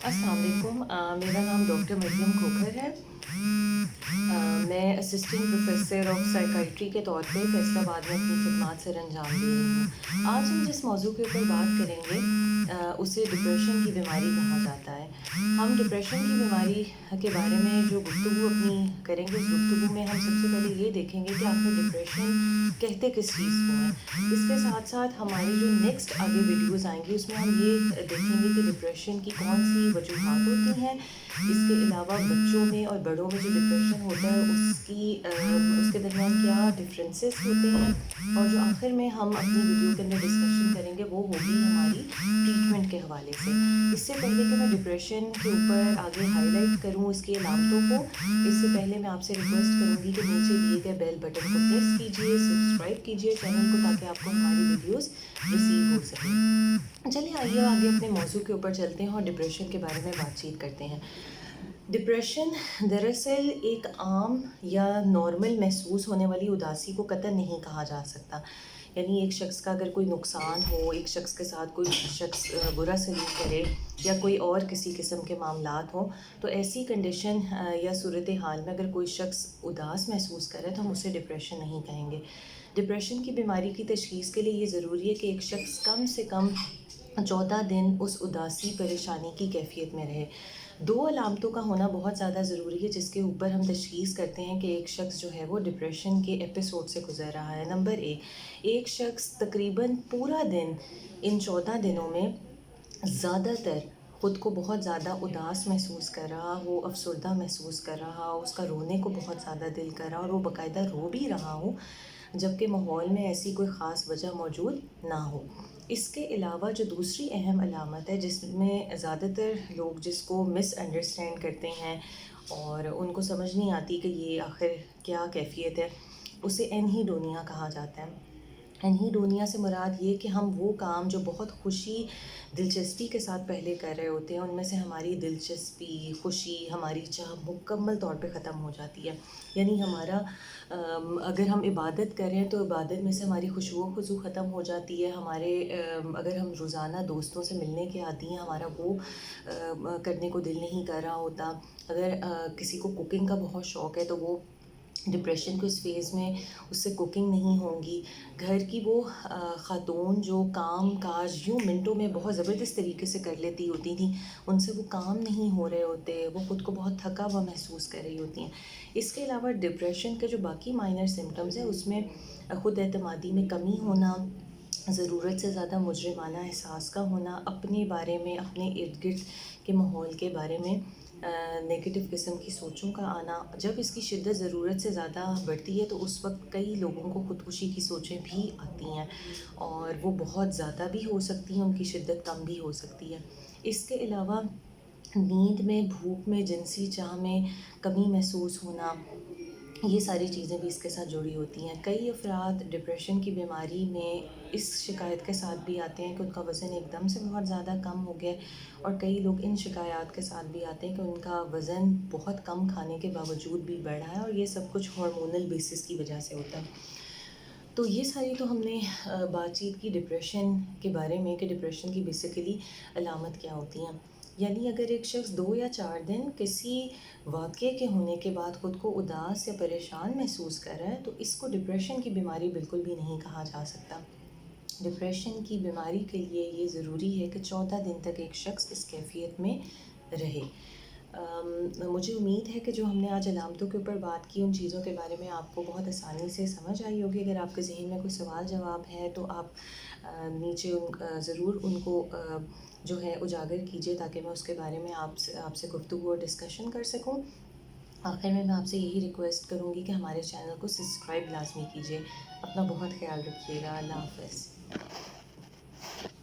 अस्सलाम वालेकुम। मेरा नाम डॉक्टर मरियम खोखर है। मैं असिस्टेंट प्रोफेसर ऑफ साइकाइट्री के तौर पे फैसलाबाद में अपनी खिदमात सर अंजाम दे रही हूँ। आज हम जिस मौजू के ऊपर बात करेंगे उसे डिप्रेशन की बीमारी कहा जाता है। हम डिप्रेशन की बीमारी के बारे में जो गुफ्तगू अपनी करेंगे, उस गुफ्तगू में हम सबसे पहले ये देखेंगे कि आखिर डिप्रेशन कहते किस चीज़ को है। इसके साथ साथ हमारी जो नेक्स्ट आगे वीडियोस आएंगी उसमें हम ये देखेंगे कि डिप्रेशन की कौन सी वजूहात होती हैं। इसके अलावा बच्चों में और बड़ों में जो डिप्रेशन होता है उसके दरमियान क्या डिफरेंसेस होते हैं, और जो आखिर में हम अपनी वीडियो के अंदर डिस्कशन करेंगे वो होगी हमारी ट्रीटमेंट के हवाले से। इससे पहले कि मैं डिप्रेशन के ऊपर आगे हाईलाइट करूँ इसकी अलामतों को, इससे पहले मैं आपसे रिक्वेस्ट करूँगी कि नीचे दिए गए बेल बटन को प्रेस कीजिए, सब्सक्राइब कीजिए चैनल को, ताकि आपको हमारी वीडियोस रिसीव हो सकें। चलिए आइए आगे अपने मौजू के ऊपर चलते हैं और डिप्रेशन के बारे में बातचीत करते हैं। डिप्रेशन दरअसल एक आम या नॉर्मल महसूस होने वाली उदासी को कतई नहीं कहा जा सकता। यानी एक शख्स का अगर कोई नुकसान हो, एक शख्स के साथ कोई शख्स बुरा सलूक करे या कोई और किसी किस्म के मामलात हों, तो ऐसी कंडीशन या सूरत हाल में अगर कोई शख्स उदास महसूस करे तो हम उसे डिप्रेशन नहीं कहेंगे। डिप्रेशन की बीमारी की तशख़ीस के लिए ये ज़रूरी है कि एक शख्स कम से कम 14 दिन उस उदासी परेशानी की कैफियत में रहे। 2 अलामतों का होना बहुत ज़्यादा ज़रूरी है जिसके ऊपर हम तशख़ीस करते हैं कि एक शख्स जो है वो डिप्रेशन के एपिसोड से गुज़र रहा है। नंबर 1, एक शख्स तकरीबन पूरा दिन इन 14 दिनों में ज़्यादातर ख़ुद को बहुत ज़्यादा उदास महसूस कर रहा हो, अफसरदा महसूस कर रहा हो, उसका रोने को बहुत ज़्यादा दिल कर रहा हो और वो बाकायदा रो भी रहा हो, जबकि माहौल में ऐसी कोई ख़ास वजह मौजूद ना हो। इसके अलावा जो दूसरी अहम अलामत है जिसमें ज़्यादातर लोग जिसको मिसअंडरस्टैंड करते हैं और उनको समझ नहीं आती कि ये आखिर क्या कैफियत है, उसे एनहीडोनिया कहा जाता है। एनहीडोनिया से मुराद ये कि हम वो काम जो बहुत खुशी दिलचस्पी के साथ पहले कर रहे होते हैं, उनमें से हमारी दिलचस्पी, खुशी, हमारी चाह मुकम्मल तौर पे ख़त्म हो जाती है। यानी हमारा अगर हम इबादत कर रहे हैं तो इबादत में से हमारी खुशू खुशू ख़त्म हो जाती है। हमारे अगर हम रोज़ाना दोस्तों से मिलने के आदी हैं, हमारा वो करने को दिल नहीं कर रहा होता। अगर किसी को कुकिंग का बहुत शौक़ है तो वो डिप्रेशन को इस फेज़ में उससे कुकिंग नहीं होंगी। घर की वो ख़ातून जो काम काज यूँ मिनटों में बहुत ज़बरदस्त तरीके से कर लेती होती थी, उनसे वो काम नहीं हो रहे होते, वो ख़ुद को बहुत थका हुआ महसूस कर रही होती हैं। इसके अलावा डिप्रेशन के जो बाकी माइनर सिम्पटम्स हैं उसमें ख़ुद एतमादी में कमी होना, ज़रूरत से ज़्यादा मुजरिमाना एहसास का होना, अपने बारे में, अपने इर्द गिर्द के माहौल के बारे में नेगेटिव किस्म की सोचों का आना। जब इसकी शिद्दत ज़रूरत से ज़्यादा बढ़ती है तो उस वक्त कई लोगों को ख़ुदकुशी की सोचें भी आती हैं और वो बहुत ज़्यादा भी हो सकती हैं, उनकी शिद्दत कम भी हो सकती है। इसके अलावा नींद में, भूख में, जिनसी चाह में कमी महसूस होना, ये सारी चीज़ें भी इसके साथ जुड़ी होती हैं। कई अफराद डिप्रेशन की बीमारी में इस शिकायत के साथ भी आते हैं कि उनका वज़न एकदम से बहुत ज़्यादा कम हो गया, और कई लोग इन शिकायत के साथ भी आते हैं कि उनका वज़न बहुत कम खाने के बावजूद भी बढ़ा है, और ये सब कुछ हार्मोनल बेसिस की वजह से होता है। तो ये सारी तो हमने बातचीत की डिप्रेशन के बारे में कि डिप्रेशन की बेसिकली अलामत क्या होती हैं। यानी अगर एक शख्स 2 या 4 दिन किसी वाक़ये के होने के बाद ख़ुद को उदास या परेशान महसूस कर रहा है तो इसको डिप्रेशन की बीमारी बिल्कुल भी नहीं कहा जा सकता। डिप्रेशन की बीमारी के लिए ये ज़रूरी है कि 14 दिन तक एक शख्स इस कैफियत में रहे। मुझे उम्मीद है कि जो हमने आज अलामतों के ऊपर बात की, उन चीज़ों के बारे में आपको बहुत आसानी से समझ आई होगी। अगर आपके ज़हन में कोई सवाल जवाब है तो आप नीचे ज़रूर उनको जो है उजागर कीजिए, ताकि मैं उसके बारे में आपसे गुफ्तगू और डिस्कशन कर सकूं। आखिर में मैं आपसे यही रिक्वेस्ट करूंगी कि हमारे चैनल को सब्सक्राइब लाज़मी कीजिए। अपना बहुत ख्याल रखिएगा। अल्लाह हाफ़िज़।